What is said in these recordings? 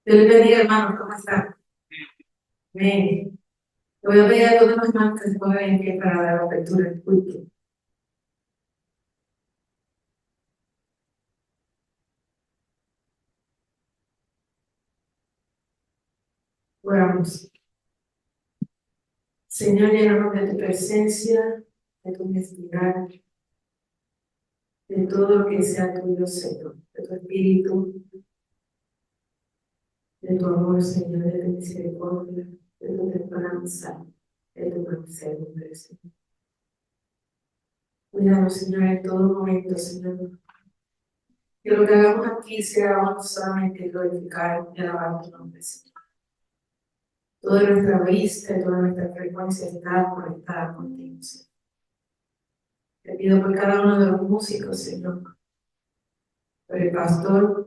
Dios les bendiga, hermanos, ¿cómo están? Amén. Le voy a pedir a todos los hermanos que se pongan en pie para dar apertura al culto. Oramos. Señor, llénanos de tu presencia, de tu honestidad, de todo lo que sea tuyo, Señor, de tu espíritu, de tu amor, Señor, de tu misericordia, de tu esperanza, de tu mansedumbre, Señor. Cuídanos, Señor, en todo momento, Señor. Que lo que hagamos aquí sea solamente glorificar y alabar tu nombre, Señor. Toda nuestra vista y toda nuestra frecuencia está conectada contigo, Señor. Te pido por cada uno de los músicos, Señor, por el pastor,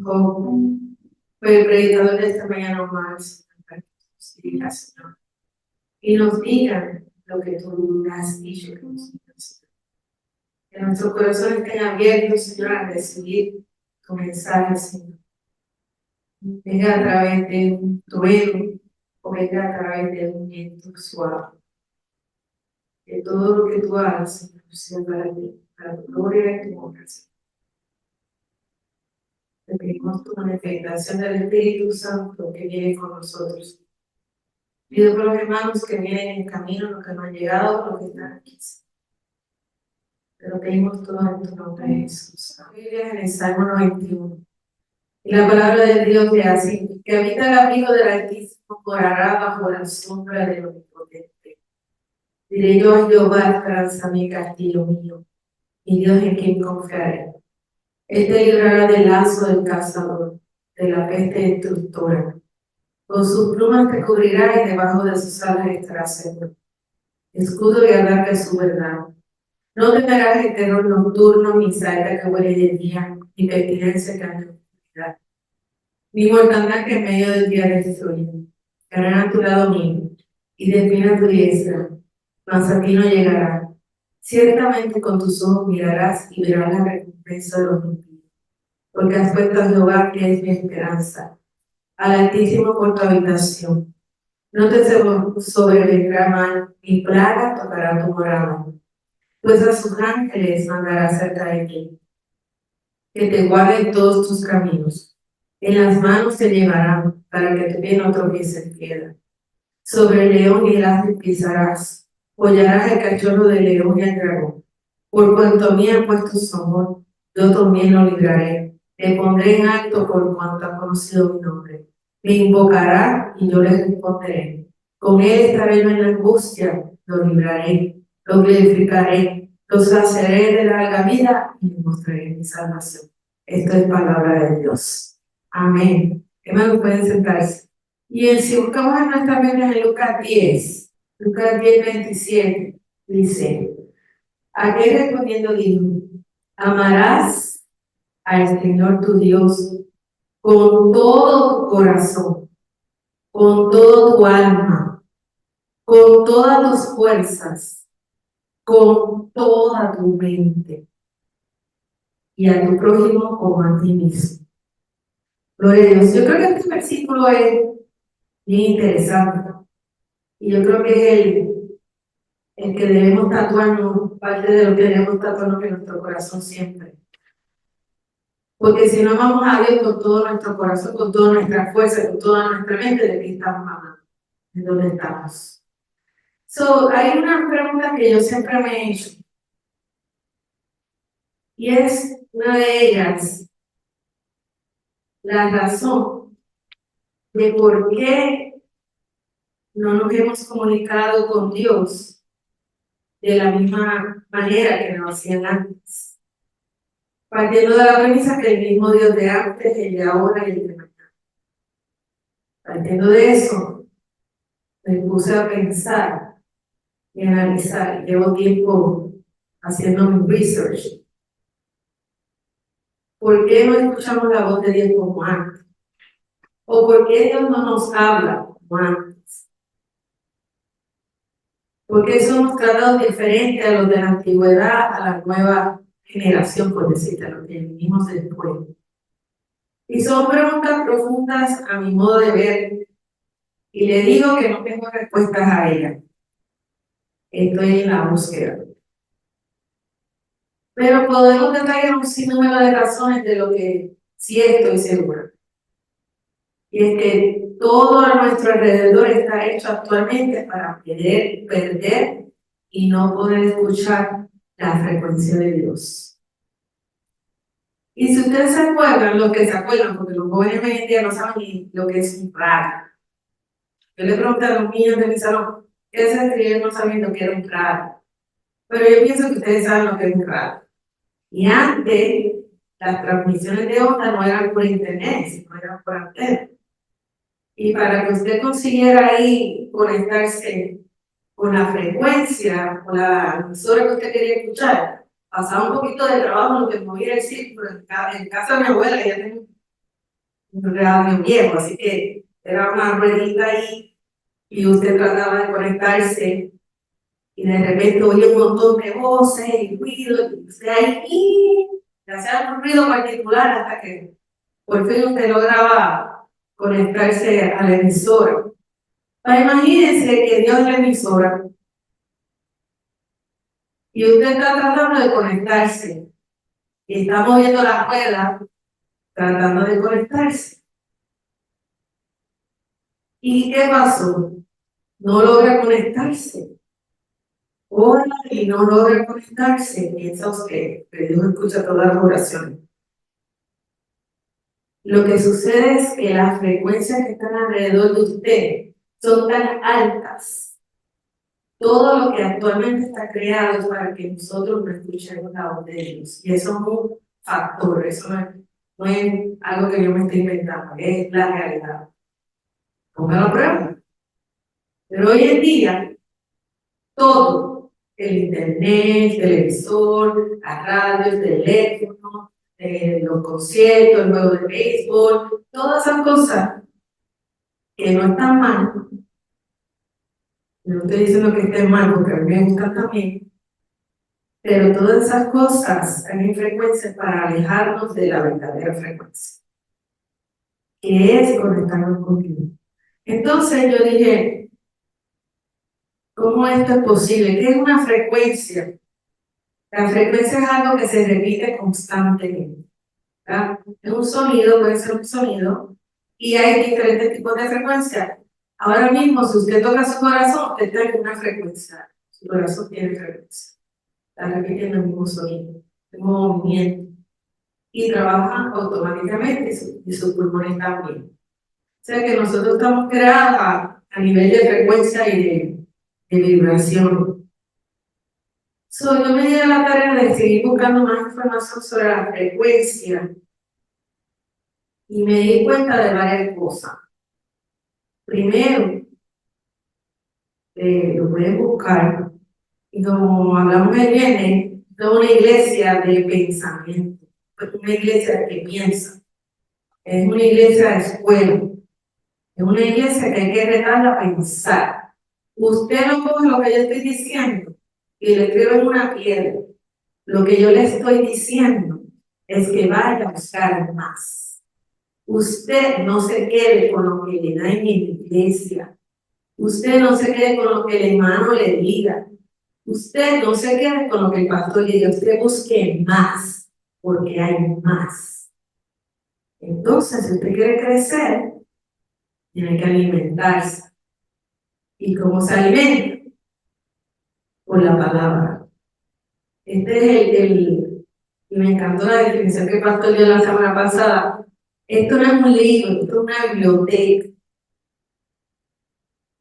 por el predicador de esta mañana, Omar, Señor, para que nos diga, Señor, y nos digan lo que tú has dicho que nos digas, Señor. Que nuestros corazones estén abiertos, Señor, a recibir tu mensaje, Señor. Venga a través de un trueno o venga a través de un viento suave. Que todo lo que tú hagas, Señor, sea para ti, para tu gloria y tu honra, Señor. Te pedimos tu manifestación del Espíritu Santo que viene con nosotros. Pido por los hermanos que vienen en camino, los que no han llegado, los que están aquí. Te lo pedimos todo en tu nombre, Jesús. La Biblia es en el Salmo 91. Y la palabra de Dios le hace que habita el abrigo del Altísimo, morará bajo la sombra del Omnipotente. Diré yo a Jehová, esperanza mía, castillo mío, mi Dios en quien confiaré. Él te librará del lazo del cazador, de la peste destructora. Con sus plumas te cubrirá y debajo de sus alas estarás seguro. Escudo y alarga su verdad. No temerás el terror nocturno, ni saeta que huele de día, ni pestilencia que anda en oscuridad. Ni mortandad que en medio del día destruye. Caerán a tu lado mío, y destina tu diestra, mas a ti no llegará. Ciertamente con tus ojos mirarás y verás la recompensa de los impíos. Porque has puesto a Jehová, que es mi esperanza, al Altísimo por tu habitación. No te sobrevendrá mal, ni plaga tocará tu morada. Pues a sus ángeles mandará cerca de ti, que te guarden todos tus caminos. En las manos te llevarán, para que tu pie no tropiece en piedra. Sobre el león y el asno pisarás, hollarás el cachorro del león y el dragón. Por cuanto a mí han puesto su amor, yo también lo libraré. Le pondré en alto por cuanto ha conocido mi nombre. Me invocará y yo le responderé. Con él estaré yo en la angustia, lo libraré, lo glorificaré, lo saciaré de larga vida y le mostraré mi salvación. Esto es palabra de Dios. Amén. Hermanos, pueden sentarse. Y si buscamos en nuestra Biblia en Lucas 10, 27, dice, aquel respondiendo dijo, amarás al Señor tu Dios con todo tu corazón, con todo tu alma, con todas tus fuerzas, con toda tu mente, y a tu prójimo como a ti mismo. Gloria a Dios. Yo creo que este versículo es bien interesante, y yo creo que es el que debemos tatuarnos, parte de lo que debemos tatuarnos en nuestro corazón siempre. Porque si no amamos a Dios con todo nuestro corazón, con toda nuestra fuerza, con toda nuestra mente, ¿de qué estamos amando? ¿De dónde estamos? Hay una pregunta que yo siempre me he hecho. Y es una de ellas, la razón de por qué no nos hemos comunicado con Dios de la misma manera que lo hacían antes. Partiendo de la premisa que el mismo Dios de antes, el de ahora y el de mañana. Partiendo de eso, me puse a pensar y analizar. Llevo tiempo haciendo mi research. ¿Por qué no escuchamos la voz de Dios como antes? ¿O por qué Dios no nos habla como antes? ¿Por qué somos tratados diferentes a los de la antigüedad, a la nueva generación, por decirte, a los que vivimos después? Y son preguntas profundas a mi modo de ver. Y le digo que no tengo respuestas a ellas. Estoy en la búsqueda. Pero podemos detallar un sinnúmero de razones de lo que sí estoy segura. Y es que todo a nuestro alrededor está hecho actualmente para querer perder y no poder escuchar la frecuencia de Dios. Y si ustedes se acuerdan, los que se acuerdan, porque los jóvenes hoy en día no saben ni lo que es un radio. Yo le pregunté a los niños de mi salón, ¿qué se escribieron no sabiendo que era un radio? Pero yo pienso que ustedes saben lo que es un radio. Y antes, las transmisiones de onda no eran por internet, sino eran por antena. Y para que usted consiguiera ahí conectarse con la frecuencia, con la emisora que usted quería escuchar, pasaba un poquito de trabajo en lo que movía el círculo. En casa de mi abuela ya tenía un radio viejo, así que era una ruedita ahí y usted trataba de conectarse y de repente oía un montón de voces y ruido, y usted ahí y hacía un ruido particular hasta que por fin usted lograba conectarse a la emisora. Ahora imagínense que Dios es la emisora y usted está tratando de conectarse y está moviendo la rueda tratando de conectarse. ¿Y qué pasó? No logra conectarse. Ora y no logra conectarse. Piensa usted que Dios escucha todas las oraciones. Lo que sucede es que las frecuencias que están alrededor de usted son tan altas. Todo lo que actualmente está creado es para que nosotros no escuchemos la voz de Dios. Y eso es un factor, eso no es algo que yo me estoy inventando, es la realidad. Póngalo a prueba. Pero hoy en día, todo, el internet, el televisor, la radio, el teléfono, los conciertos, el juego de béisbol, todas esas cosas que no están mal. No estoy diciendo que estén mal, porque a mí me gustan también, pero todas esas cosas tienen frecuencias para alejarnos de la verdadera frecuencia, que es conectarnos con Dios. Entonces yo dije, ¿cómo esto es posible? ¿Qué es una frecuencia? La frecuencia es algo que se repite constantemente. ¿Verdad? Es un sonido, puede ser un sonido, y hay diferentes tipos de frecuencias. Ahora mismo, si usted toca su corazón, usted tiene una frecuencia. Su corazón tiene frecuencia. Está repitiendo el mismo sonido, el mismo movimiento. Y trabaja automáticamente, y sus pulmones también. O sea que nosotros estamos creados a nivel de frecuencia y de vibración. Yo me di a la tarea de seguir buscando más información sobre la frecuencia y me di cuenta de varias cosas. Primero, lo pueden buscar, y como hablamos el viernes, es una iglesia de pensamiento, es una iglesia que piensa, es una iglesia de escuela, es una iglesia que hay que retarla a pensar. Usted no coge lo que yo estoy diciendo y le escribo en una piedra. Lo que yo le estoy diciendo es que vaya a buscar más. Usted no se quede con lo que le da en la iglesia. Usted no se quede con lo que el hermano le diga. Usted no se quede con lo que el pastor le diga. Usted busque más, porque hay más. Entonces, si usted quiere crecer, tiene que alimentarse. ¿Y cómo se alimenta? Con la palabra. Este es y me encantó la definición que el pastor dio la semana pasada. Esto no es un libro, esto es una biblioteca.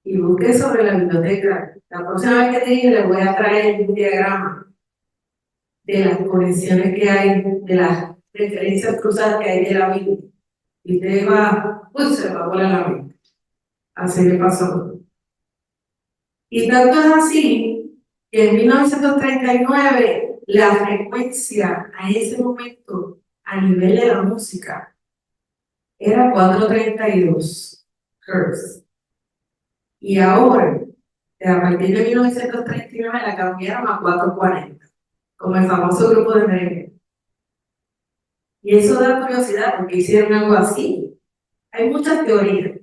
Y busqué sobre la biblioteca. La próxima vez que te diga, le voy a traer un diagrama de las conexiones que hay, de las referencias cruzadas que hay de la Biblia. Y usted va, uy, se le va a volar la mente. Así le pasó. Y tanto es así que en 1939 la frecuencia a ese momento a nivel de la música era 432 Hz. Y ahora, a partir de 1939 la cambiaron a 440, como el famoso grupo de merengue. Y eso da curiosidad porque hicieron algo así. Hay muchas teorías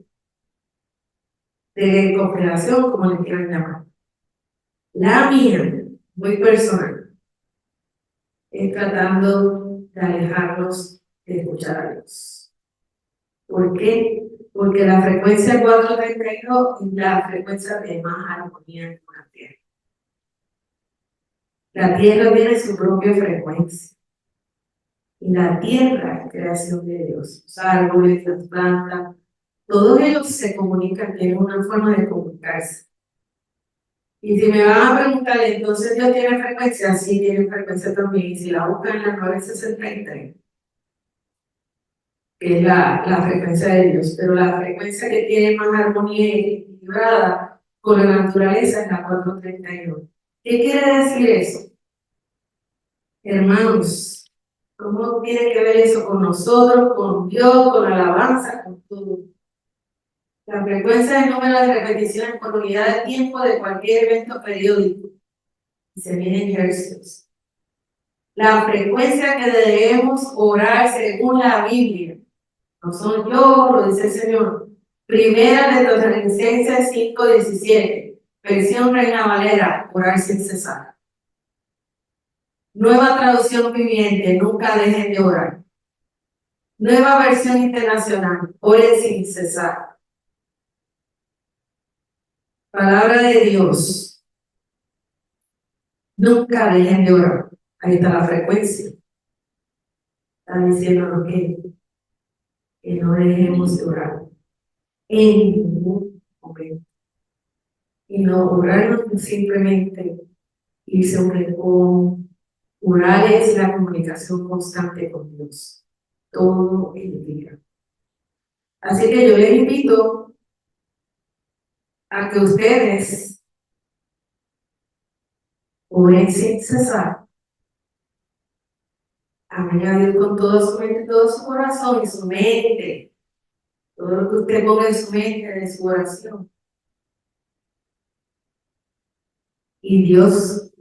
de conspiración, como le quieran llamar. La mía, muy personal, es tratando de alejarnos de escuchar a Dios. ¿Por qué? Porque la frecuencia 432 es la frecuencia de más armonía con la Tierra. La Tierra tiene su propia frecuencia. Y la Tierra es creación de Dios. Los árboles, las plantas, todos ellos se comunican, tienen una forma de comunicarse. Y si me van a preguntar, entonces Dios tiene frecuencia, sí tiene frecuencia también. Y si la buscan en la 963, que es la frecuencia de Dios, pero la frecuencia que tiene más armonía y equilibrada con la naturaleza es la 432. ¿Qué quiere decir eso? Hermanos, ¿cómo tiene que ver eso con nosotros, con Dios, con la alabanza, con todo? La frecuencia es el número de repeticiones por unidad de tiempo de cualquier evento periódico. Y se mide en hercios. La frecuencia que debemos orar según la Biblia. No son yo, lo dice el Señor. Primera de Tesalonicenses 5:17. Versión Reina Valera, orar sin cesar. Nueva traducción viviente, nunca dejen de orar. Nueva versión internacional, oren sin cesar. Palabra de Dios, nunca dejen de orar. Ahí está la frecuencia. Está diciendo que no dejemos de orar en ningún momento. Y no orar no es simplemente irse a un rincón. Orar es la comunicación constante con Dios, todo el día. Así que yo les invito a que ustedes oren sin cesar. Amen a Dios con toda su mente, todo su corazón y su mente. Todo lo que usted ponga en su mente, en su oración. Y Dios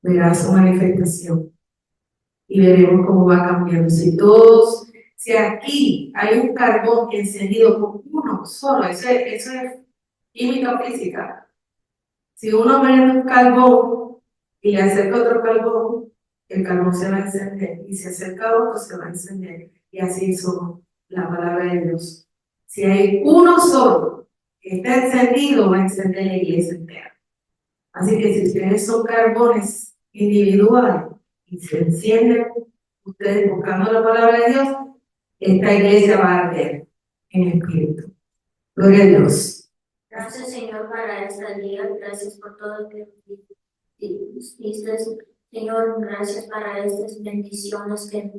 verá su manifestación. Y veremos cómo va cambiando. Si aquí hay un carbón encendido con uno solo, eso es química física. Si uno prende un carbón y le acerca otro carbón, el carbón se va a encender. Y si acerca otro, se va a encender. Y así son la palabra de Dios. Si hay uno solo que está encendido, va a encender la iglesia entera. Así que si ustedes son carbones individuales y se encienden, ustedes buscando la palabra de Dios, esta iglesia va a arder en espíritu. Gloria a Dios. Gracias, Señor, para esta día. Gracias por todo lo que diste, Señor. Gracias para estas bendiciones que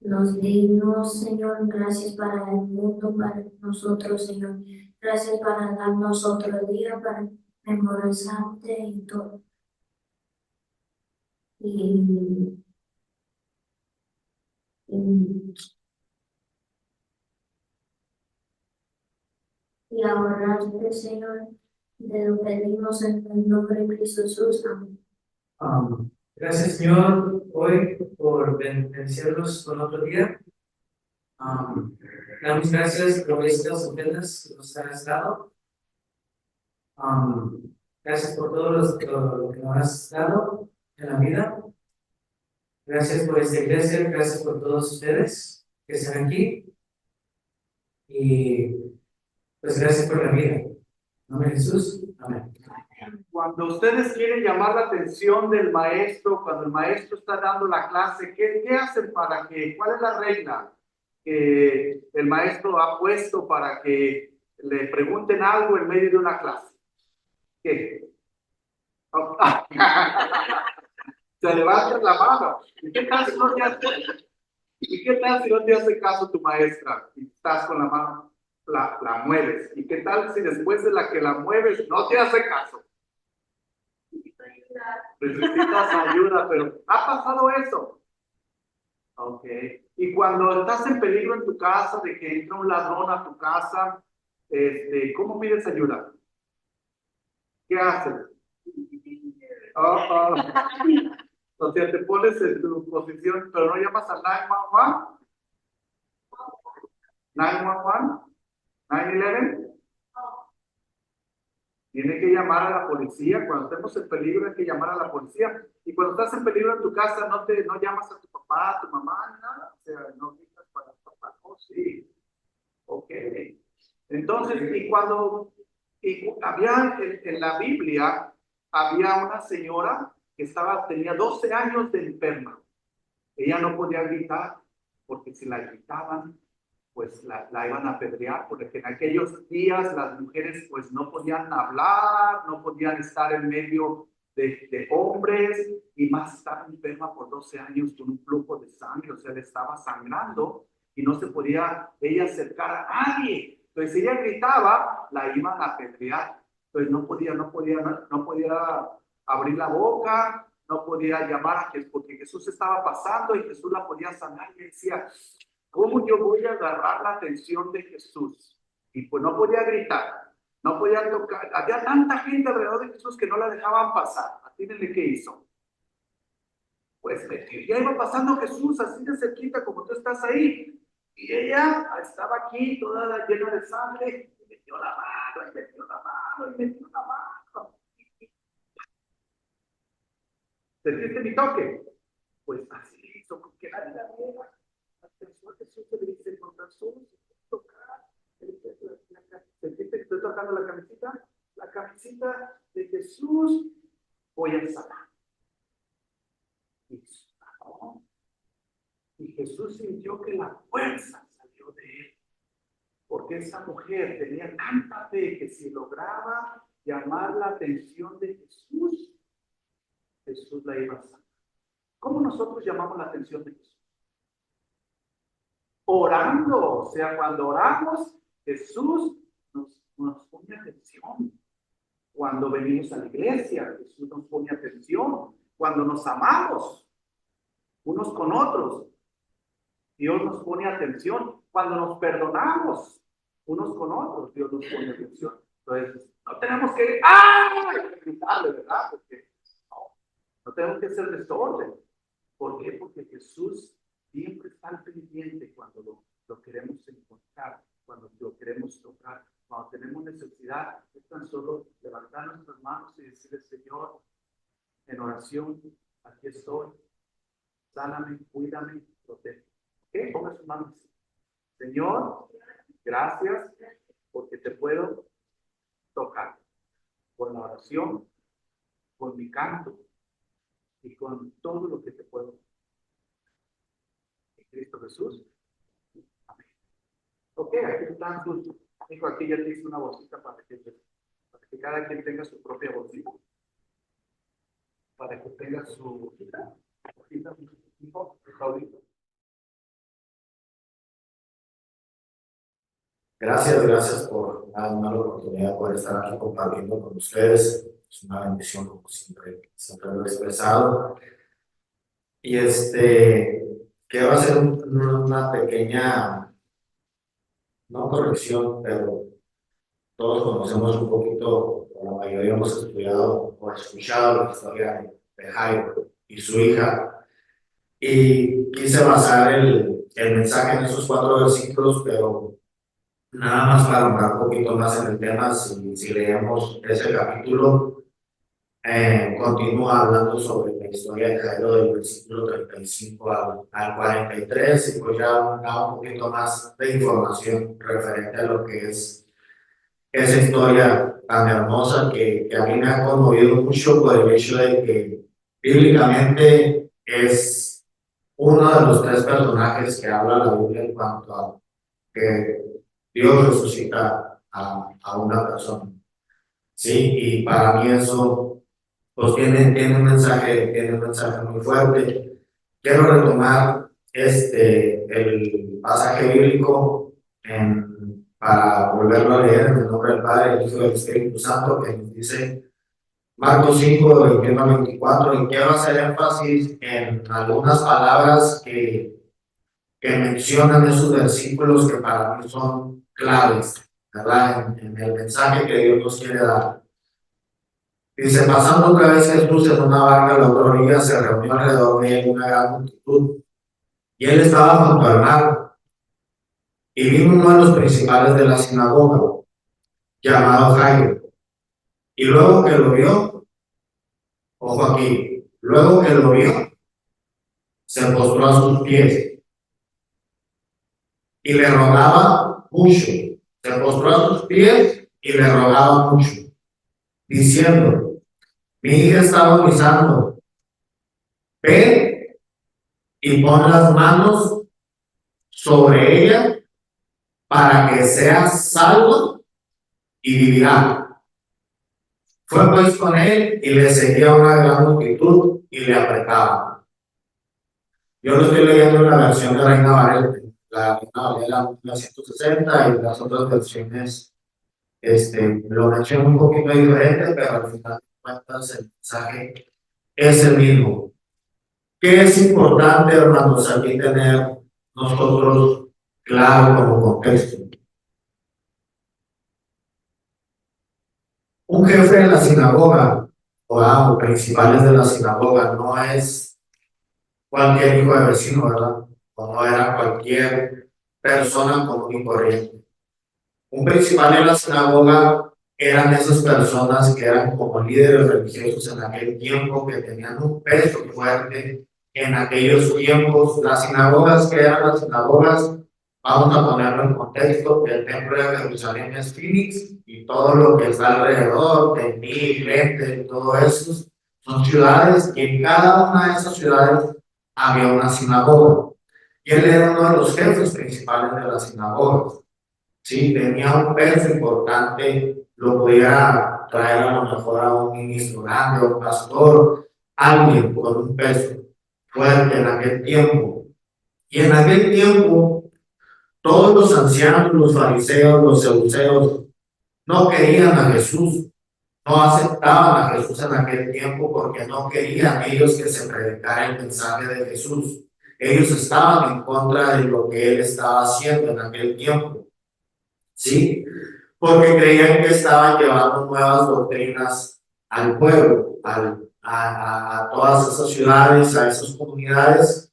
nos dimos, Señor. Gracias para el mundo, para nosotros, Señor. Gracias para darnos otro día para memorizarte y todo. Y ahorrarte, Señor, te lo pedimos en el nombre de Cristo Jesús. Amén. Gracias, Señor, hoy por bendecirnos con otro día. Damos gracias por estas ofrendas que nos has dado. Gracias por todo lo que nos has dado en la vida. Gracias por esta iglesia, gracias por todos ustedes que están aquí. Y pues gracias por la vida. En nombre de Jesús, amén. Cuando ustedes quieren llamar la atención del maestro, cuando el maestro está dando la clase, ¿qué hacen para que, cuál es la regla que el maestro ha puesto para que le pregunten algo en medio de una clase? ¿Qué? Oh, se levanta la mano. ¿Y qué tal si no te hace caso tu maestra y estás con la mano, la mueves? ¿Y qué tal si después de la que la mueves no te hace caso? Necesitas ayuda, pero ¿ha pasado eso? Ok. Y cuando estás en peligro en tu casa, de que entra un ladrón a tu casa, ¿cómo pides ayuda? ¿Qué haces? O sea, te pones en tu posición, pero no llamas al 911, 911, 911. Tiene que llamar a la policía. Cuando estemos en peligro hay que llamar a la policía. Y cuando estás en peligro en tu casa, no llamas a tu papá, a tu mamá, ni nada. O sea, no gritas para tu papá. Oh, sí. Ok. Entonces, había en la Biblia, había una señora que tenía 12 años de enferma. Ella no podía gritar, porque si la gritaban, pues la iban a apedrear, porque en aquellos días las mujeres pues no podían hablar, no podían estar en medio de hombres, y más estaba enferma por 12 años con un flujo de sangre, o sea, le estaba sangrando y no se podía ella acercar a nadie. Entonces, si ella gritaba, la iban a apedrear. Entonces, no podía abrir la boca, no podía llamar a Jesús, porque Jesús estaba pasando y Jesús la podía sanar. Y decía, ¿cómo yo voy a agarrar la atención de Jesús? Y pues no podía gritar, no podía tocar. Había tanta gente alrededor de Jesús que no la dejaban pasar. Adivínenle qué hizo. Pues ya iba pasando Jesús así de cerquita como tú estás ahí. Y ella estaba aquí toda llena de sangre. Y metió la mano, y metió la mano, y metió la mano. ¿Sentiste mi toque? Pues así hizo, porque la vida nueva. Jesús se le dice, con razón, tocar. ¿Sentiste que estoy tocando la camisita? La camisita de Jesús, voy a sanar. Y sanó. Y Jesús sintió que la fuerza salió de él. Porque esa mujer tenía tanta fe que si lograba llamar la atención de Jesús, Jesús la iba a sanar. ¿Cómo nosotros llamamos la atención de Jesús? Orando. O sea, cuando oramos, Jesús nos pone atención. Cuando venimos a la iglesia, Jesús nos pone atención. Cuando nos amamos unos con otros, Dios nos pone atención. Cuando nos perdonamos unos con otros, Dios nos pone atención. Entonces, no tenemos que gritarle, ¿verdad? Porque no tenemos que hacer desorden. ¿Por qué? Porque Jesús siempre está al pendiente cuando lo queremos encontrar, cuando lo queremos tocar, cuando tenemos necesidad. Es tan solo levantar nuestras manos y decirle, Señor, en oración, aquí estoy, sáname, cuídame, protege. ¿Ok? Ponga sus manos. Señor, gracias porque te puedo tocar con la oración, con mi canto y con todo lo que te puedo. En Cristo Jesús. Amén. Ok, aquí están sus. Dijo, aquí ya te hice una bolsita para que cada quien tenga su propia bolsita. Para que tenga su hojita, Claudito. Gracias por darme la oportunidad de poder estar aquí compartiendo con ustedes. Es una bendición, como siempre lo he expresado. Y quiero hacer una pequeña, no corrección, pero todos conocemos un poquito, la mayoría hemos estudiado o escuchado la historia de Jairo y su hija. Y quise basar el mensaje en esos 4 versículos, pero nada más para hablar un poquito más en el tema. Si leemos ese capítulo, continúa hablando sobre la historia de Jairo del versículo 35 al 43, y pues ya da un poquito más de información referente a lo que es esa historia tan hermosa que a mí me ha conmovido mucho por el hecho de que bíblicamente es uno de los 3 personajes que habla la Biblia en cuanto a que Dios resucita a una persona. Sí, y para mí eso pues tiene un mensaje muy fuerte. Quiero retomar el pasaje bíblico para volverlo a leer en el nombre del Padre, del Hijo y del Espíritu Santo, que nos dice Marcos 5, 21 al 24, y quiero hacer énfasis en algunas palabras que mencionan esos versículos que para mí son claves, ¿verdad? En el mensaje que Dios nos quiere dar. Dice, pasando otra vez Jesús en una barca a la otra orilla, se reunió alrededor de él una gran multitud, y él estaba junto al mar. Y vino uno de los principales de la sinagoga, llamado Jairo, y luego que lo vio, ojo aquí, luego que lo vio, se postró a sus pies y le rogaba mucho. Se postró a sus pies y le rogaba mucho, diciendo, mi hija está agonizando, ve y pon las manos sobre ella para que sea salva y vivirá. Fue pues con él y le seguía una gran multitud y le apretaba. Yo lo estoy leyendo en la versión de Reina Valera, la Reina Valera 1960, y las otras versiones lo menciono un poquito diferente, pero al final de cuentas el mensaje es el mismo. ¿Qué es importante, hermanos, aquí tener nosotros claro como contexto? Un jefe de la sinagoga o principales de la sinagoga no es cualquier hijo de vecino, ¿verdad? O no era cualquier persona común y corriente. Un principal de la sinagoga eran esas personas que eran como líderes religiosos en aquel tiempo, que tenían un peso fuerte en aquellos tiempos. Las sinagogas, que eran las sinagogas, vamos a ponerlo en contexto, que el templo de Jerusalén es Phoenix y todo lo que está alrededor, Temil, Bethel, todo eso, son ciudades, y en cada una de esas ciudades había una sinagoga. Y él era uno de los jefes principales de las sinagogas. Sí, tenía un peso importante, lo podía traer a lo mejor a un ministro grande, a un pastor, alguien con un peso fuerte en aquel tiempo. Y en aquel tiempo, todos los ancianos, los fariseos, los saduceos, no querían a Jesús, no aceptaban a Jesús en aquel tiempo porque no querían ellos que se predicara el mensaje de Jesús. Ellos estaban en contra de lo que él estaba haciendo en aquel tiempo. ¿Sí? Porque creían que estaban llevando nuevas doctrinas al pueblo, a todas esas ciudades, a esas comunidades,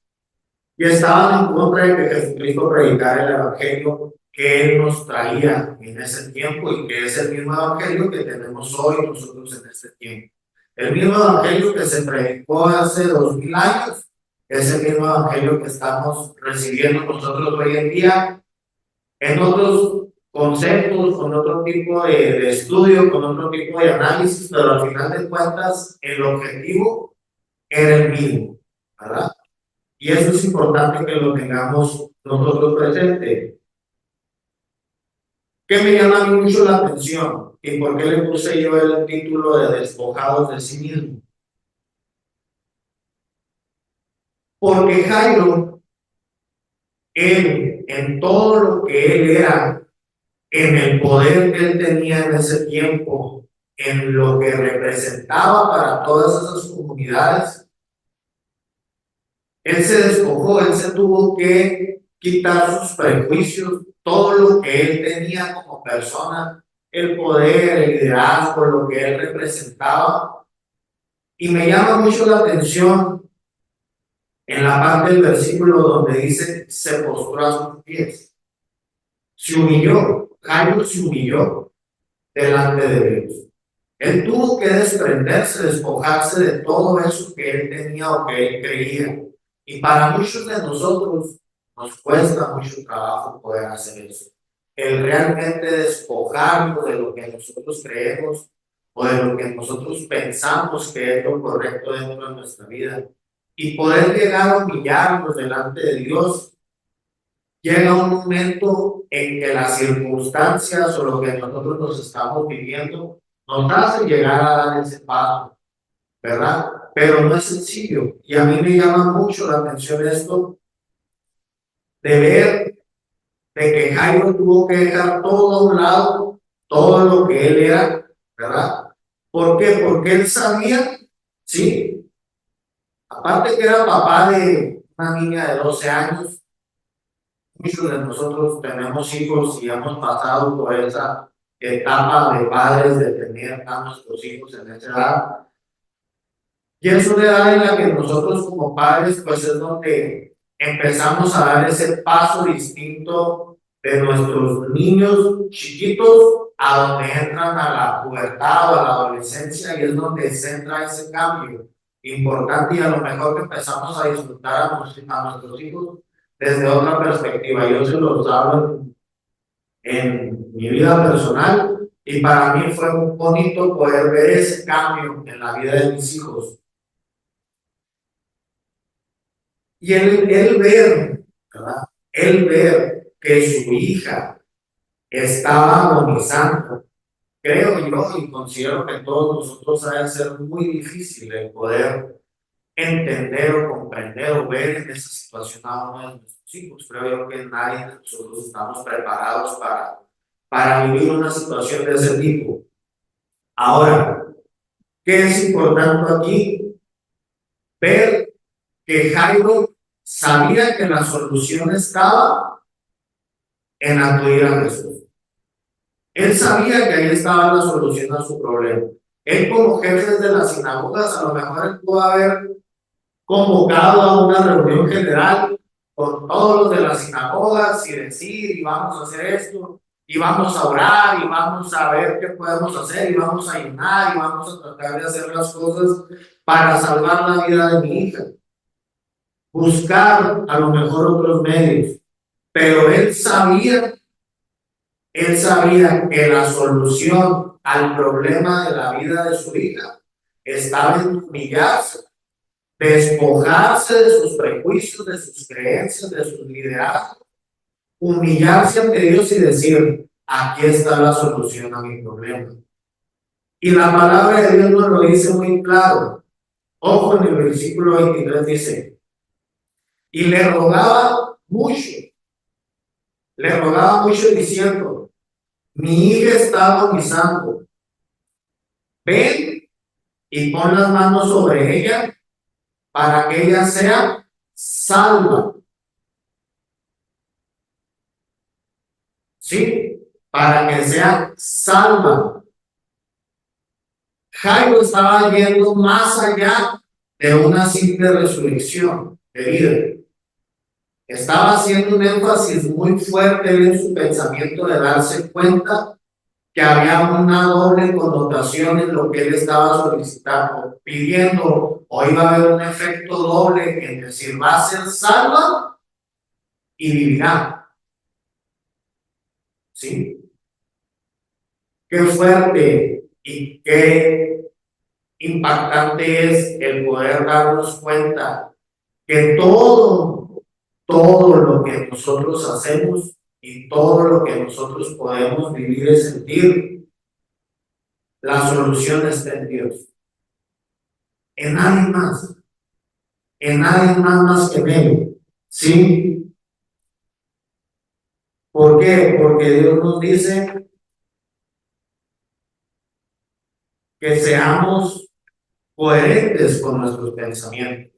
y estaban en contra de que Jesucristo predicara el evangelio que él nos traía en ese tiempo y que es el mismo evangelio que tenemos hoy nosotros en este tiempo. El mismo evangelio que se predicó hace 2000 años es el mismo evangelio que estamos recibiendo nosotros hoy en día en otros conceptos, con otro tipo de estudio, con otro tipo de análisis, pero al final de cuentas el objetivo era el mismo, ¿verdad? Y eso es importante que lo tengamos nosotros presente. ¿Qué me llama mucho la atención? ¿Y por qué le puse yo el título de Despojados de sí mismo? Porque Jairo, él, en todo lo que él era, en el poder que él tenía en ese tiempo, en lo que representaba para todas esas comunidades, él se despojó, él se tuvo que quitar sus prejuicios, todo lo que él tenía como persona, el poder, el liderazgo, lo que él representaba. Y me llama mucho la atención en la parte del versículo donde dice, se postró a sus pies. Se humilló, Jairo se humilló delante de Dios. Él tuvo que desprenderse, despojarse de todo eso que él tenía o que él creía. Y para muchos de nosotros nos cuesta mucho trabajo poder hacer eso. El realmente despojarnos de lo que nosotros creemos o de lo que nosotros pensamos que es lo correcto dentro de nuestra vida. Y poder llegar a humillarnos delante de Dios. Llega un momento en que las circunstancias o lo que nosotros nos estamos viviendo nos hace llegar a dar ese paso, ¿verdad? Pero no es sencillo. Y a mí me llama mucho la atención esto de ver de que Jairo tuvo que dejar todo a un lado, todo lo que él era, ¿verdad? ¿Por qué? Porque él sabía, sí, aparte que era papá de una niña de 12 años, muchos de nosotros tenemos hijos y hemos pasado por esa etapa de padres de tener a nuestros hijos en esa edad. Y es una edad en la que nosotros como padres, pues es donde empezamos a dar ese paso distinto de nuestros niños chiquitos a donde entran a la pubertad o a la adolescencia, y es donde se entra ese cambio importante, y a lo mejor que empezamos a disfrutar a nuestros hijos desde otra perspectiva. Yo se los hablo en mi vida personal, y para mí fue muy bonito poder ver ese cambio en la vida de mis hijos. Y el ver, ¿verdad? El ver que su hija estaba agonizando, creo yo y considero que todos nosotros ha de ser muy difícil el poder entender o comprender o ver en esa situación a uno de nuestros hijos. Creo yo que nadie de nosotros estamos preparados para vivir una situación de ese tipo. Ahora, ¿qué es importante aquí? Ver que Jairo sabía que la solución estaba en acudir a Jesús. Él sabía que ahí estaba la solución a su problema. Él, como jefe de las sinagogas, a lo mejor él pudo haber convocado a una reunión general con todos los de las sinagogas y decir, y vamos a hacer esto, y vamos a orar, y vamos a ver qué podemos hacer, y vamos a ayunar, y vamos a tratar de hacer las cosas para salvar la vida de mi hija. Buscar a lo mejor otros medios, pero él sabía que la solución al problema de la vida de su hija estaba en humillarse, despojarse de sus prejuicios, de sus creencias, de sus liderazgos, humillarse ante Dios y decir, aquí está la solución a mi problema. Y la palabra de Dios nos lo dice muy claro. Ojo, en el versículo 23 dice, y le rogaba mucho diciendo, mi hija está agonizando, ven y pon las manos sobre ella para que ella sea salva. ¿Sí? Para que sea salva. Jairo estaba yendo más allá de una simple resurrección de vida. Estaba haciendo un énfasis muy fuerte en su pensamiento de darse cuenta que había una doble connotación en lo que él estaba solicitando, pidiendo, o iba a haber un efecto doble en decir, va a ser salva y vivirá. ¿Sí? Qué fuerte y qué impactante es el poder darnos cuenta que todo lo que nosotros hacemos y todo lo que nosotros podemos vivir y sentir, la solución está en Dios. En nadie más que en Él. ¿Sí? ¿Por qué? Porque Dios nos dice que seamos coherentes con nuestros pensamientos.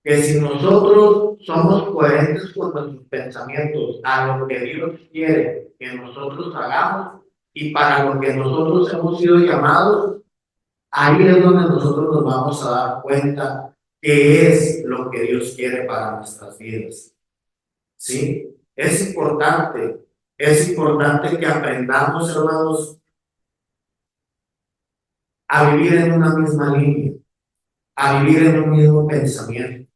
Que si nosotros somos coherentes con nuestros pensamientos a lo que Dios quiere que nosotros hagamos y para lo que nosotros hemos sido llamados, ahí es donde nosotros nos vamos a dar cuenta qué es lo que Dios quiere para nuestras vidas. ¿Sí? Es importante que aprendamos, hermanos, a vivir en una misma línea, a vivir en un mismo pensamiento.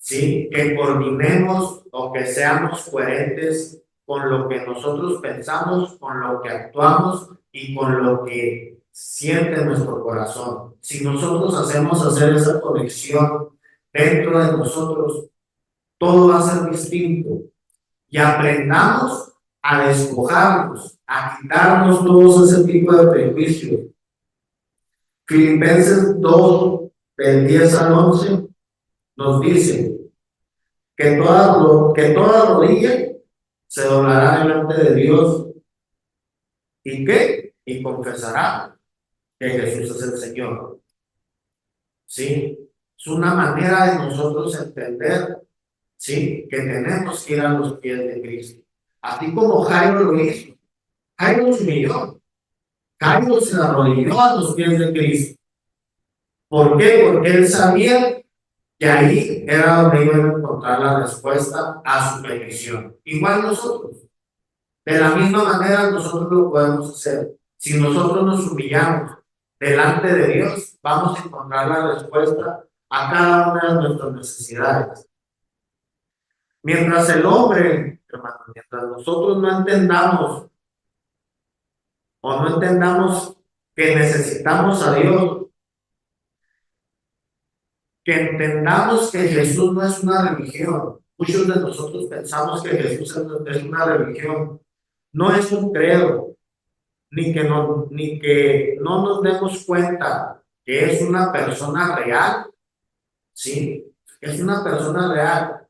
¿Sí? Que coordinemos o que seamos coherentes con lo que nosotros pensamos, con lo que actuamos y con lo que siente nuestro corazón. Si nosotros hacemos hacer esa conexión dentro de nosotros, todo va a ser distinto. Y aprendamos a despojarnos, a quitarnos todos ese tipo de prejuicios. Filipenses 2, del 10 al 11, nos dice que toda rodilla se doblará delante de Dios y confesará que Jesús es el Señor. ¿Sí? Es una manera de nosotros entender, ¿sí?, que tenemos que ir a los pies de Cristo. Así como Jairo lo hizo. Jairo se humilló. Jairo se arrodilló a los pies de Cristo. ¿Por qué? Porque él sabía que ahí era donde iban a encontrar la respuesta a su petición. Igual nosotros. De la misma manera nosotros lo podemos hacer. Si nosotros nos humillamos delante de Dios, vamos a encontrar la respuesta a cada una de nuestras necesidades. Mientras el hombre, hermano, mientras nosotros no entendamos o no entendamos que necesitamos a Dios, que entendamos que Jesús no es una religión. Muchos de nosotros pensamos que Jesús es una religión, no es un credo, ni que no nos demos cuenta que es una persona real. Sí, es una persona real.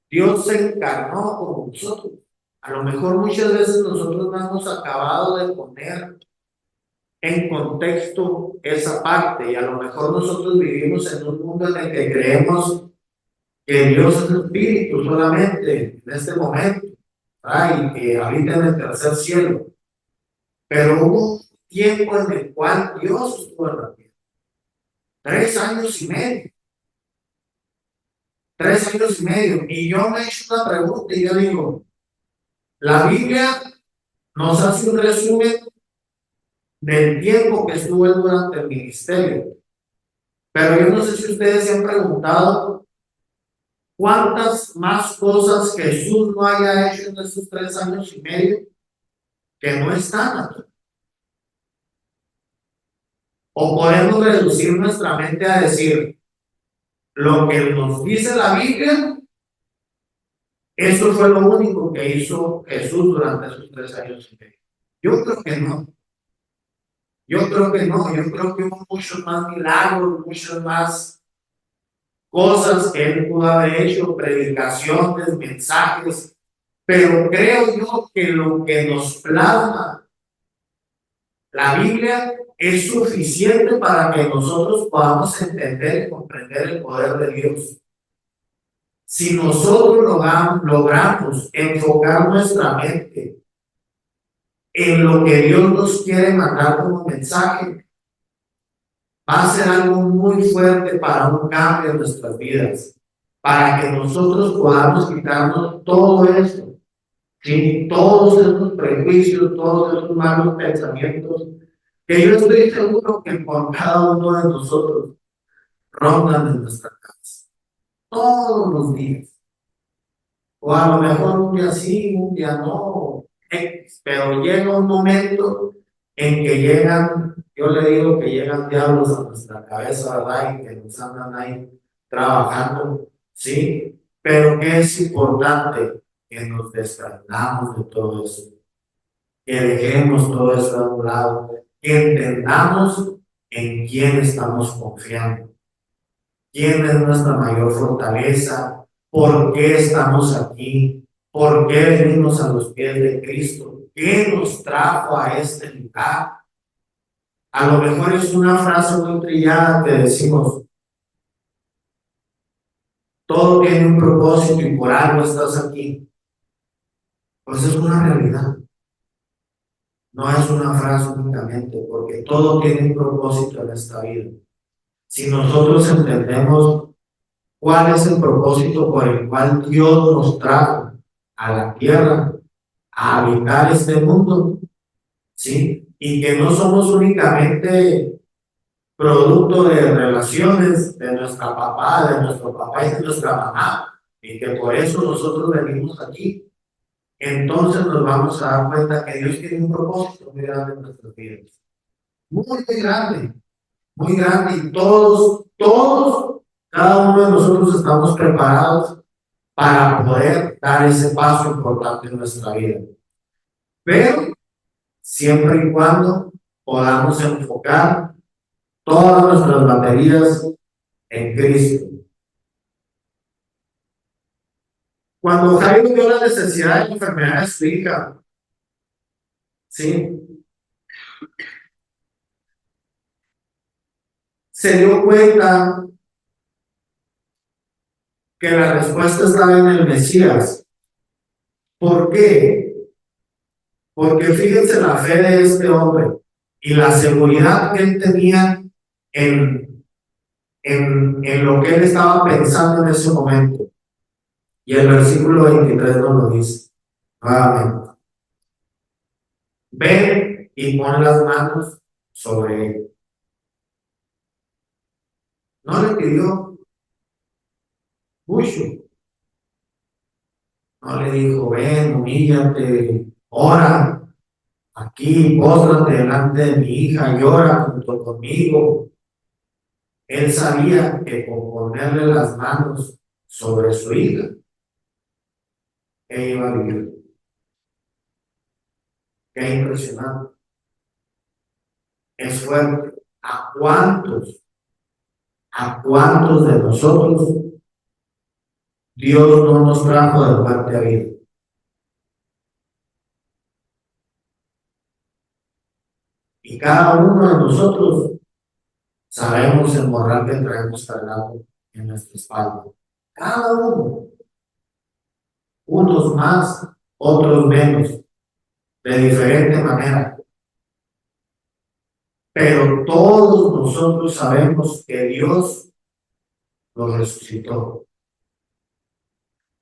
Dios se encarnó como nosotros. A lo mejor muchas veces nosotros no hemos acabado de poner en contexto esa parte, y a lo mejor nosotros vivimos en un mundo en el que creemos que Dios es espíritu solamente en este momento, y que habita en el tercer cielo. Pero hubo un tiempo en el cual Dios estuvo en la tierra. 3 años y medio. 3 años y medio. Y yo me he hecho una pregunta y yo digo, la Biblia nos hace un resumen del tiempo que estuvo él durante el ministerio. Pero yo no sé si ustedes se han preguntado cuántas más cosas Jesús no haya hecho en esos 3 años y medio que no están aquí. O podemos reducir nuestra mente a decir, lo que nos dice la Biblia, eso fue lo único que hizo Jesús durante esos 3 años y medio. Yo creo que no. Yo creo que no. Yo creo que hubo muchos más milagros, muchas más cosas que él pudo haber hecho, predicaciones, mensajes. Pero creo yo que lo que nos plasma la Biblia es suficiente para que nosotros podamos entender y comprender el poder de Dios. Si nosotros logramos enfocar nuestra mente en lo que Dios nos quiere mandar como mensaje, va a ser algo muy fuerte para un cambio en nuestras vidas, para que nosotros podamos quitarnos todo esto, ¿sí? Todos estos prejuicios, todos estos malos pensamientos, que yo estoy seguro que por cada uno de nosotros rondan en nuestra casa, todos los días. O a lo mejor un día sí, un día no, pero llega un momento en que llegan, yo le digo que llegan diablos a nuestra cabeza, ¿verdad? Y que nos andan ahí trabajando, ¿sí? Pero que es importante que nos desprendamos de todo eso, que dejemos todo eso a un lado, que entendamos en quién estamos confiando, quién es nuestra mayor fortaleza, por qué estamos aquí, por qué venimos a los pies de Cristo, qué nos trajo a este lugar. A lo mejor es una frase muy trillada que decimos, todo tiene un propósito y por algo estás aquí. Pues es una realidad. No es una frase únicamente, porque todo tiene un propósito en esta vida. Si nosotros entendemos cuál es el propósito por el cual Dios nos trajo a la tierra, a habitar este mundo, ¿sí? Y que no somos únicamente producto de relaciones de nuestra papá, de nuestro papá y de nuestra mamá, y que por eso nosotros venimos aquí. Entonces nos vamos a dar cuenta que Dios tiene un propósito muy grande en nuestras vidas. Muy grande, y todos, cada uno de nosotros estamos preparados para poder dar ese paso importante en nuestra vida. Pero siempre y cuando podamos enfocar todas nuestras baterías en Cristo. Cuando Jairo vio la necesidad de la enfermedad de su hija, ¿sí? Se dio cuenta que la respuesta estaba en el Mesías. ¿Por qué? Porque fíjense la fe de este hombre y la seguridad que él tenía en lo que él estaba pensando en ese momento. Y el versículo 23 nos lo dice nuevamente. Ven y pon las manos sobre él. No le pidió mucho. No le dijo, ven, humíllate, ora, aquí, póstrate delante de mi hija, llora junto conmigo. Él sabía que con ponerle las manos sobre su hija, ella iba a vivir. Qué impresionante. Es fuerte. ¿A cuántos de nosotros Dios no nos trajo de muerte a vida? Y cada uno de nosotros sabemos el morral que traemos cargado en nuestra espalda. Cada uno. Unos más, otros menos, de diferente manera. Pero todos nosotros sabemos que Dios nos resucitó.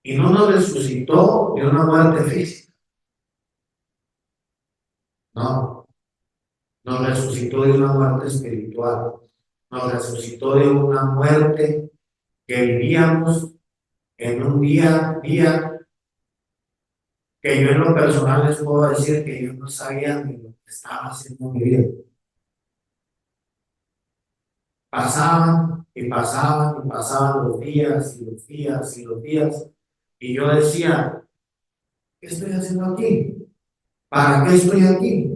Y no nos resucitó de una muerte física. No. Nos resucitó de una muerte espiritual. Nos resucitó de una muerte que vivíamos en un día a día, que yo en lo personal les puedo decir que yo no sabía ni lo que estaba haciendo en mi vida. Pasaban y pasaban y pasaban los días y los días y los días, y yo decía, ¿qué estoy haciendo aquí? ¿Para qué estoy aquí?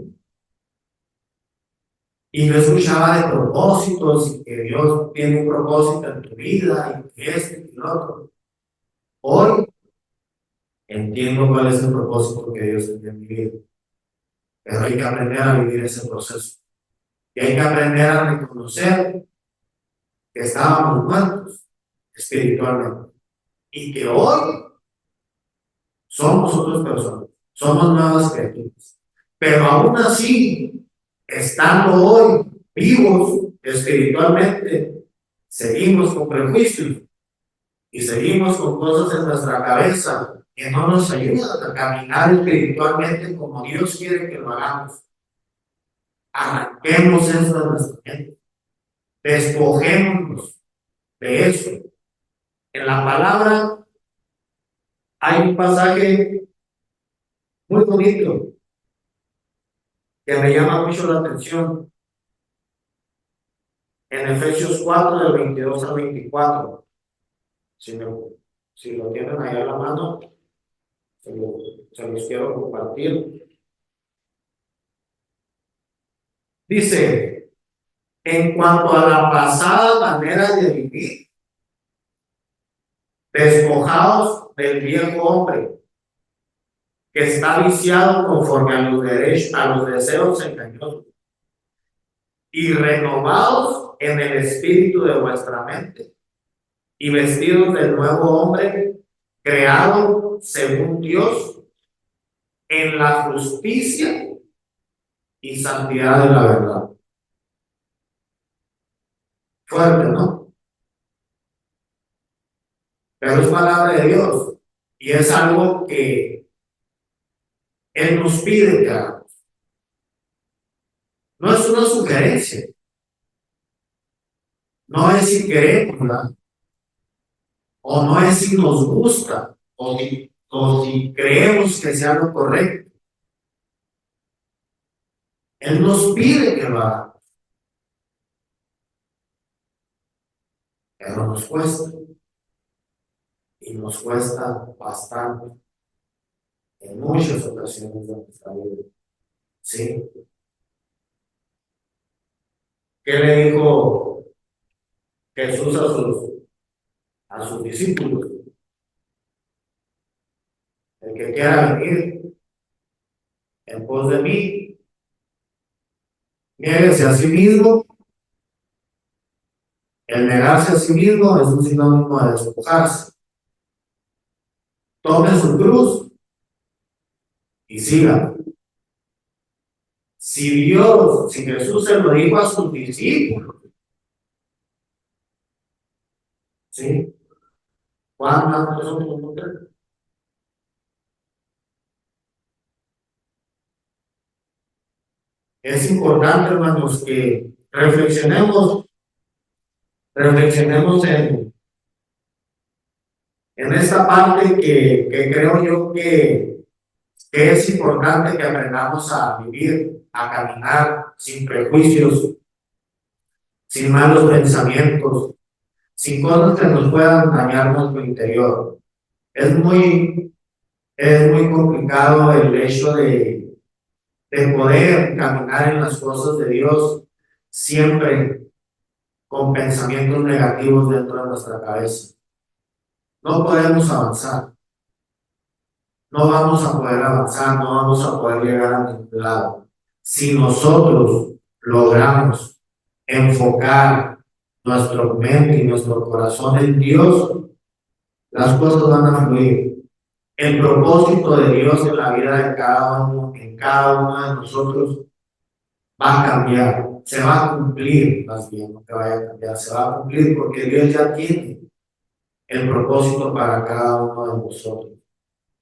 Y yo escuchaba de propósitos y que Dios tiene un propósito en tu vida y que este y lo otro. Hoy entiendo cuál es el propósito que Dios tiene en mi vida. Pero hay que aprender a vivir ese proceso. Y hay que aprender a reconocer que estábamos muertos espiritualmente. Y que hoy somos otras personas. Somos nuevas criaturas. Pero aún así, estando hoy vivos espiritualmente, seguimos con prejuicios y seguimos con cosas en nuestra cabeza que no nos ayudan a caminar espiritualmente como Dios quiere que lo hagamos. Arranquemos eso de nuestra mente, despojémonos de eso. En la palabra hay un pasaje muy bonito que me llama mucho la atención. En Efesios 4, del 22 al 24. Si lo tienen ahí a la mano, se los quiero compartir. Dice, en cuanto a la pasada manera de vivir, despojaos del viejo hombre, que está viciado conforme a los deseos engañosos, y renovaos en el espíritu de vuestra mente, y vestidos del nuevo hombre, creado según Dios, en la justicia y santidad de la verdad. Fuerte, ¿no? Pero es palabra de Dios y es algo que Él nos pide que hagamos. No es una sugerencia. No es si queremos, ¿verdad? O no es si nos gusta, o si creemos que sea lo correcto. Él nos pide que lo hagamos. Pero nos cuesta. Y nos cuesta bastante. En muchas ocasiones de nuestra vida. ¿Sí? ¿Qué le dijo Jesús a sus discípulos? El que quiera venir en pos de mí, niéguese a sí mismo. El negarse a sí mismo es un sinónimo de despojarse. Tome su cruz y siga. si Jesús se lo dijo a sus discípulos, ¿sí? Juan, es importante, hermanos, que reflexionemos en esta parte que creo yo que es importante que aprendamos a vivir, a caminar sin prejuicios, sin malos pensamientos, sin cosas que nos puedan dañar nuestro interior. Es muy complicado el hecho de poder caminar en las cosas de Dios siempre con pensamientos negativos dentro de nuestra cabeza. No podemos avanzar. No vamos a poder avanzar, no vamos a poder llegar a ningún lado. Si nosotros logramos enfocar nuestra mente y nuestro corazón en Dios, las cosas van a fluir. El propósito de Dios en la vida de cada uno de nosotros va a cambiar, se va a cumplir, más bien, no que vaya a cambiar, se va a cumplir porque Dios ya tiene el propósito para cada uno de nosotros.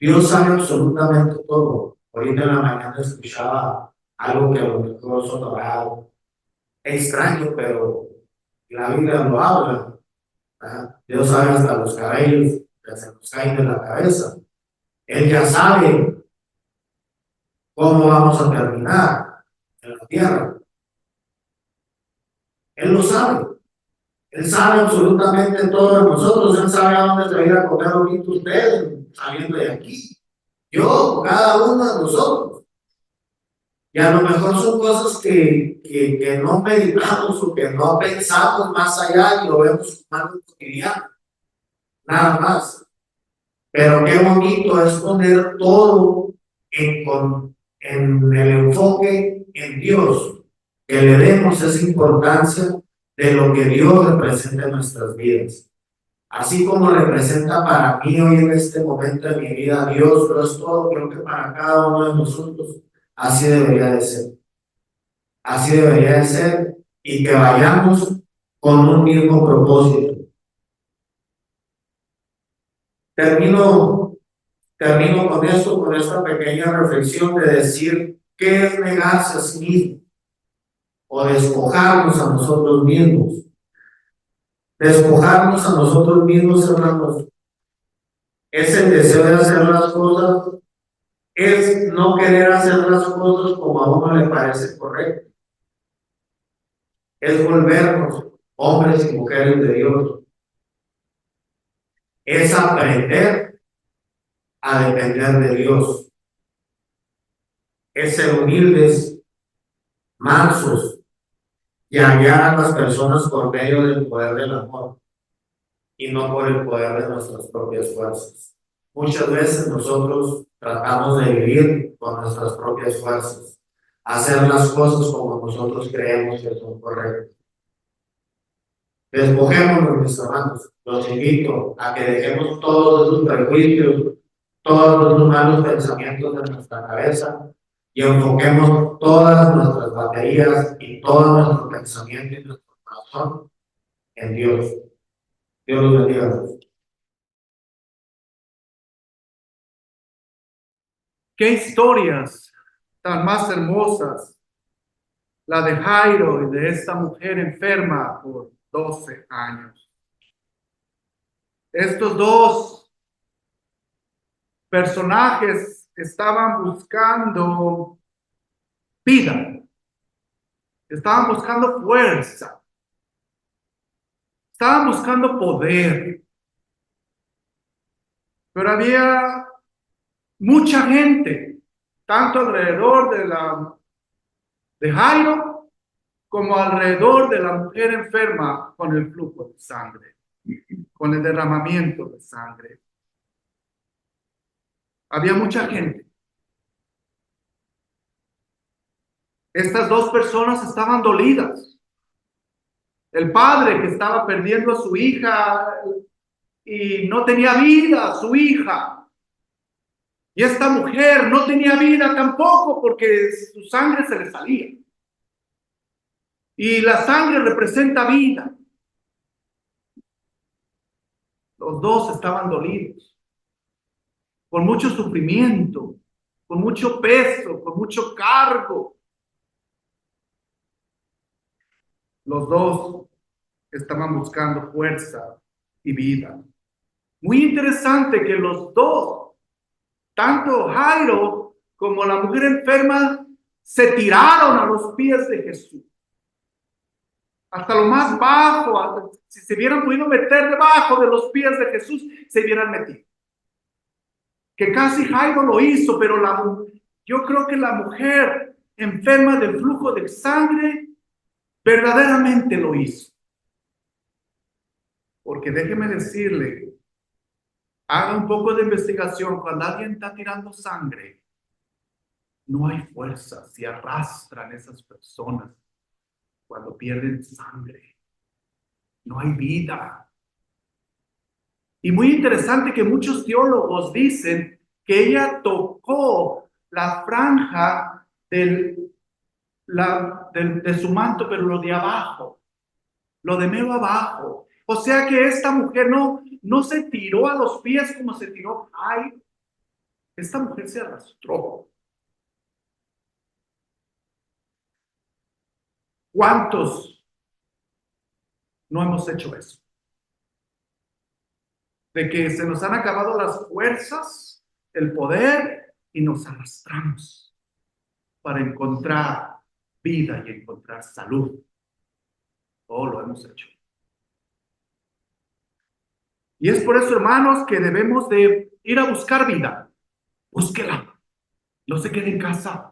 Dios sabe absolutamente todo. Ahorita en la mañana escuchaba algo que a lo mejor sonaba extraño, pero la Biblia lo habla. Dios sabe hasta los cabellos que se nos caen de la cabeza. Él ya sabe cómo vamos a terminar en la tierra. Él lo sabe. Él sabe absolutamente todo de nosotros. Él sabe a dónde se va a ir a comer ahorita ustedes saliendo de aquí. Yo, cada uno de nosotros. Y a lo mejor son cosas que no meditamos o que no pensamos más allá y lo vemos como algo cotidiano. Nada más. Pero qué bonito es poner todo en el enfoque en Dios, que le demos esa importancia de lo que Dios representa en nuestras vidas. Así como representa para mí hoy en este momento de mi vida Dios, lo es todo, creo que para cada uno de nosotros así debería de ser. Así debería de ser y que vayamos con un mismo propósito. Termino con esto, con esta pequeña reflexión de decir qué es negarse a sí mismo o despojarnos a nosotros mismos. Despojarnos a nosotros mismos, hermanos, es el deseo de hacer las cosas, es no querer hacer las cosas como a uno le parece correcto. Es volvernos hombres y mujeres de Dios. Es aprender a depender de Dios. Es ser humildes, mansos y guiar a las personas por medio del poder del amor y no por el poder de nuestras propias fuerzas. Muchas veces nosotros tratamos de vivir con nuestras propias fuerzas, hacer las cosas como nosotros creemos que son correctas. Despojémonos, mis hermanos. Los invito a que dejemos todos esos prejuicios, todos esos malos pensamientos de nuestra cabeza y enfoquemos todas nuestras baterías y todo nuestro pensamiento y nuestro corazón en Dios. Dios los bendiga. Qué historias tan más hermosas, la de Jairo y de esta mujer enferma por 12 años. Estos dos personajes estaban buscando vida, estaban buscando fuerza, estaban buscando poder, pero había mucha gente, tanto alrededor de Jairo como alrededor de la mujer enferma con el flujo de sangre, con el derramamiento de sangre. Había mucha gente. Estas dos personas estaban dolidas. El padre que estaba perdiendo a su hija y no tenía vida, su hija. Y esta mujer no tenía vida tampoco porque su sangre se le salía. Y la sangre representa vida. Los dos estaban dolidos, con mucho sufrimiento, con mucho peso, con mucho cargo. Los dos estaban buscando fuerza y vida. Muy interesante que los dos, tanto Jairo como la mujer enferma, se tiraron a los pies de Jesús. Hasta lo más bajo, si se hubieran podido meter debajo de los pies de Jesús, se hubieran metido. Que casi Jairo lo hizo, pero yo creo que la mujer enferma del flujo de sangre verdaderamente lo hizo. Porque déjeme decirle, haga un poco de investigación. Cuando alguien está tirando sangre, no hay fuerza, se arrastran esas personas cuando pierden sangre. No hay vida. Y muy interesante que muchos teólogos dicen que ella tocó la franja de su manto, pero lo de abajo, lo de mero abajo. O sea que esta mujer no se tiró a los pies como se tiró Jairo. Esta mujer se arrastró. ¿Cuántos no hemos hecho eso? De que se nos han acabado las fuerzas, el poder, y nos arrastramos para encontrar vida y encontrar salud. Todo lo hemos hecho. Y es por eso, hermanos, que debemos de ir a buscar vida. Búsquela. No se quede en casa.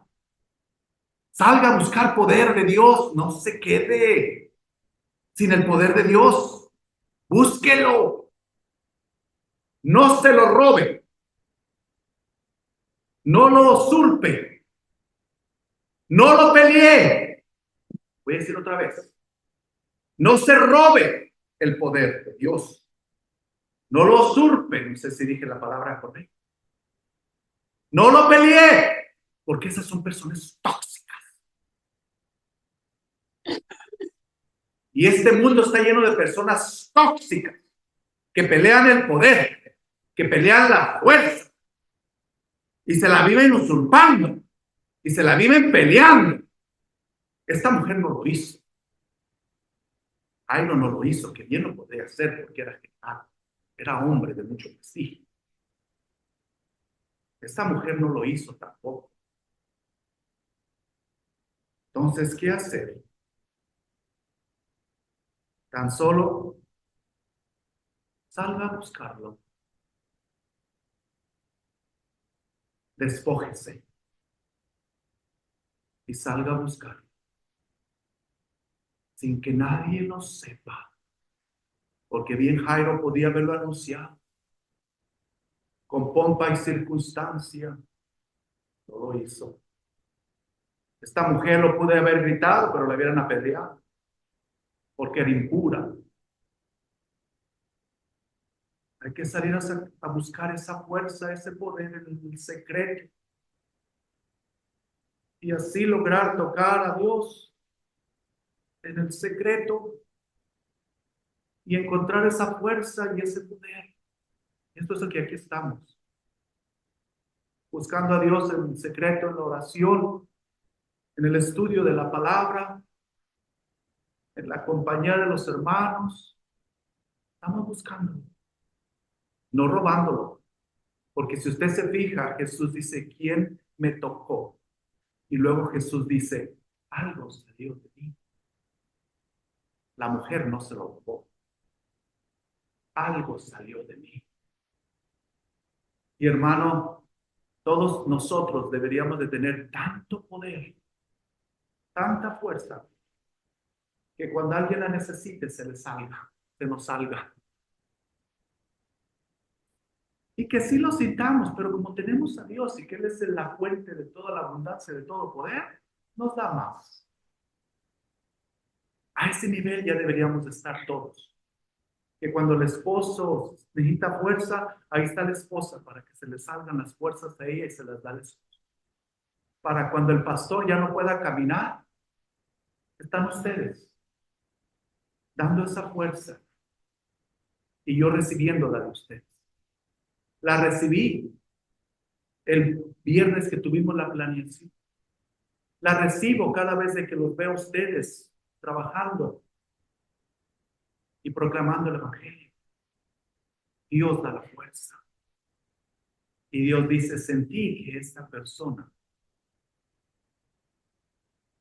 Salga a buscar poder de Dios. No se quede sin el poder de Dios. Búsquelo. No se lo robe. No lo usurpe. No lo pelee. Voy a decir otra vez. No se robe el poder de Dios. No lo usurpe. No sé si dije la palabra correcta. No lo pelee. Porque esas son personas tóxicas. Y este mundo está lleno de personas tóxicas que pelean el poder, que pelean la fuerza y se la viven usurpando y se la viven peleando. Esta mujer no lo hizo. Jairo no lo hizo, que bien lo podía hacer porque era general, era hombre de mucho prestigio. Esta mujer no lo hizo tampoco. Entonces, ¿qué hacer? Tan solo salga a buscarlo. Despójese y salga a buscarlo sin que nadie lo sepa, porque bien Jairo podía haberlo anunciado con pompa y circunstancia. No lo hizo. Esta mujer lo pudo haber gritado, pero la hubieran apedreado porque era impura. Hay que salir a buscar esa fuerza, ese poder en el secreto. Y así lograr tocar a Dios en el secreto y encontrar esa fuerza y ese poder. Esto es lo que aquí estamos. Buscando a Dios en el secreto, en la oración, en el estudio de la palabra, en la compañía de los hermanos. Estamos buscando. No robándolo. Porque si usted se fija, Jesús dice, ¿quién me tocó? Y luego Jesús dice, algo salió de mí. La mujer no se lo robó. Algo salió de mí. Y hermano, todos nosotros deberíamos de tener tanto poder, tanta fuerza, que cuando alguien la necesite se le salga, se nos salga. Y que sí lo sintamos, pero como tenemos a Dios y que Él es la fuente de toda la abundancia, de todo poder, nos da más. A ese nivel ya deberíamos de estar todos. que cuando el esposo necesita fuerza, ahí está la esposa para que se le salgan las fuerzas a ella y se las da el esposo. Para cuando el pastor ya no pueda caminar, están ustedes dando esa fuerza y yo recibiéndola de ustedes. La recibí el viernes que tuvimos la planeación. La recibo cada vez de que los veo a ustedes trabajando y proclamando el evangelio. Dios da la fuerza. Y Dios dice, sentí que esta persona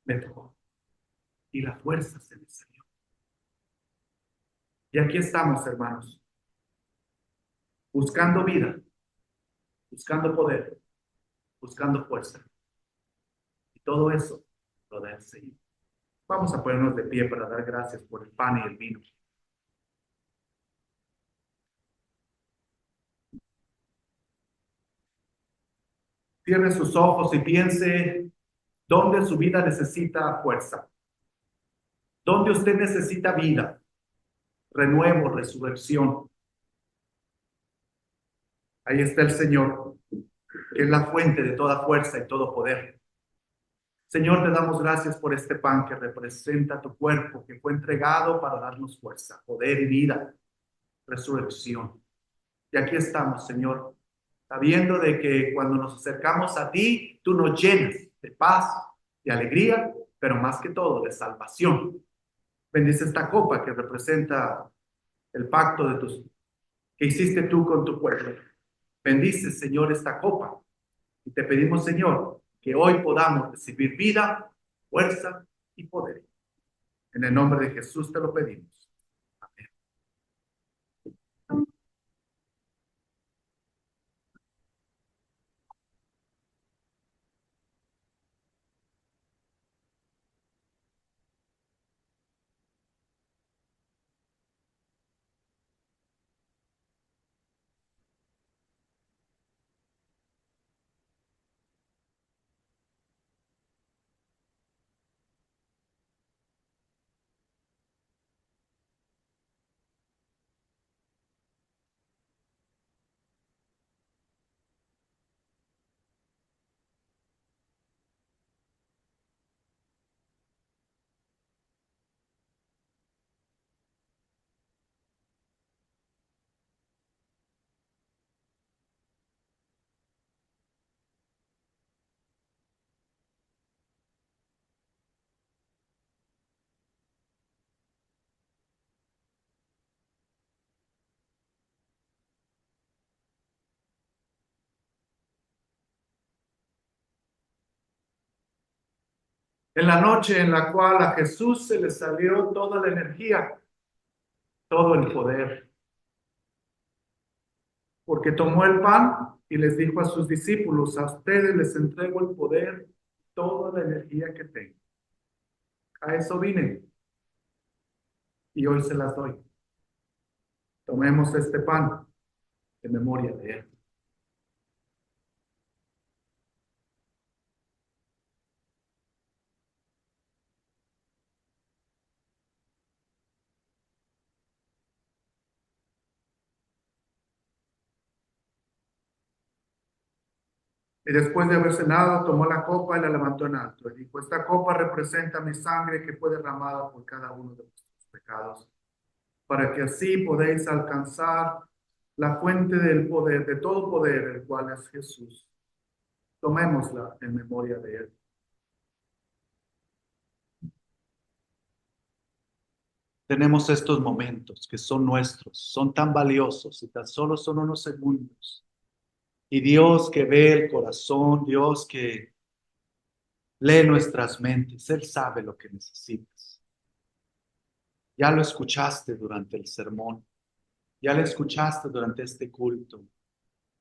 me tocó. Y la fuerza se me salió. Y aquí estamos, hermanos. Buscando vida. Buscando poder. Buscando fuerza. Y todo eso lo da el Señor. Vamos a ponernos de pie para dar gracias por el pan y el vino. Cierre sus ojos y piense dónde su vida necesita fuerza. Dónde usted necesita vida, renuevo, resurrección. Ahí está el Señor, que es la fuente de toda fuerza y todo poder. Señor, te damos gracias por este pan que representa tu cuerpo, que fue entregado para darnos fuerza, poder y vida, resurrección. Y aquí estamos, Señor, sabiendo de que cuando nos acercamos a ti, tú nos llenas de paz, de alegría, pero más que todo de salvación. Bendice esta copa que representa el pacto que hiciste tú con tu pueblo. Bendice, Señor, esta copa. Y te pedimos, Señor, que hoy podamos recibir vida, fuerza y poder. En el nombre de Jesús te lo pedimos. Amén. En la noche en la cual a Jesús se le salió toda la energía, todo el poder, porque tomó el pan y les dijo a sus discípulos, a ustedes les entrego el poder, toda la energía que tengo. A eso vine y hoy se las doy. Tomemos este pan en memoria de él. Y después de haber cenado, tomó la copa y la levantó en alto. Y dijo, esta copa representa mi sangre que fue derramada por cada uno de vuestros pecados, para que así podéis alcanzar la fuente del poder, de todo poder, el cual es Jesús. Tomémosla en memoria de él. Tenemos estos momentos que son nuestros, son tan valiosos y tan solo son unos segundos. Y Dios que ve el corazón, Dios que lee nuestras mentes, Él sabe lo que necesitas. Ya lo escuchaste durante el sermón, ya lo escuchaste durante este culto.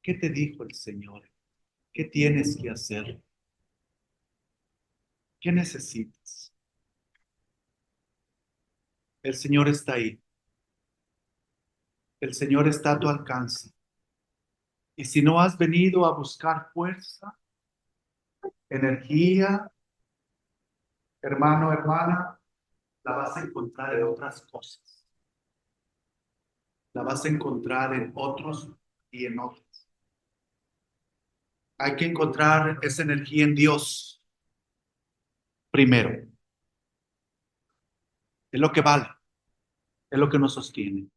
¿Qué te dijo el Señor? ¿Qué tienes que hacer? ¿Qué necesitas? El Señor está ahí. El Señor está a tu alcance. Y si no has venido a buscar fuerza, energía, hermano, hermana, la vas a encontrar en otras cosas. la vas a encontrar en otros y en otros. Hay que encontrar esa energía en Dios primero. Es lo que vale, es lo que nos sostiene.